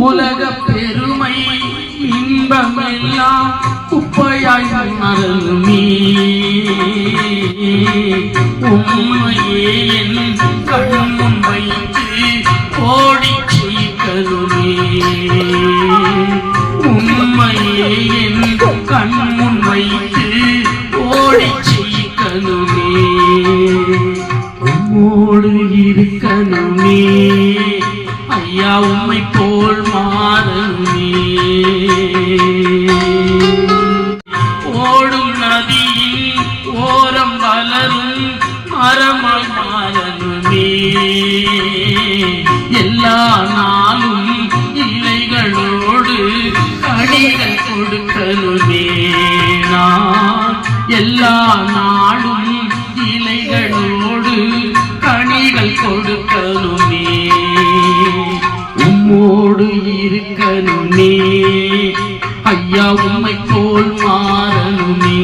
உலக பெருமை இன்பம் எல்லாம் குப்பையாய் மறந்துமே உண்மையே என் கண்முன் வைத்து ஓடி செய்கருமே உண்மையே என் கண்முன் வைத்து ஓடி செய்கருமே உம்மோடு இருக்கணுமே ஐயா உம்மை போல் மாறணுமே ஓடும் நதியின் ஓரம் வளரும் மரமாய் மாறணுமே எல்லா நாளும் இலைகளோடு கனிகள் கொடுக்கணுமே நான் எல்லா நாளும் இலைகளோடு கனிகள் கொடுக்கணுமே உம்மோடு இருக்கணுமே ஐயா உம்மை போல் மாறணுமே